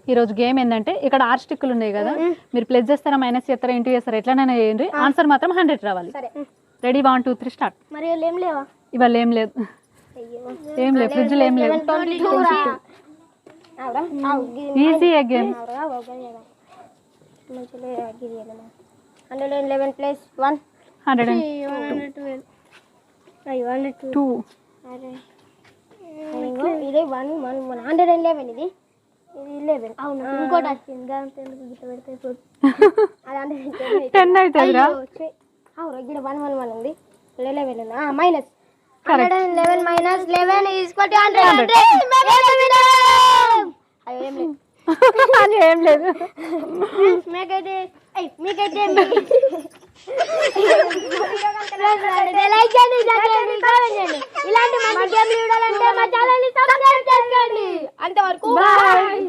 ఈ రోజు గేమ్ ఏంటంటే ఇక్కడ 6 స్టిక్కులు ఉన్నాయి కదా, మీరు ప్లస్ చేస్తారా మైనస్ చేస్తారా ఇంటూ చేస్తారా ఎట్లనైనా చేయండి, ఆన్సర్ మాత్రం 100 రావాలి. Ready 1 2 3 start. మరి ఏం లేవా ఇవాళ ఏం లేదు, ఏం లేదు, ఫ్రిడ్జ్లో ఏం లేదు. Easy game. 111 ప్లస్ 1 102. ఇది 111 ఇది 11. అవును ఇంకోటి వచ్చింది పెడితే అది 10 అవుతుందిరా. అవును ఇక్కడ 111 ఉంది 11 minus 111 minus 11 is equal to 100. అయ్యో ఏం లేదు అని ఏం లేదు. మీకైతే లైక్ చేయండి, కామెంట్ చేయండి. ఇలాంటి మంచి గేమ్లు చూడాలంటే మా ఛానల్ ని సబ్స్క్రైబ్ చేసుకోండి. అంతవరకు బాయ్.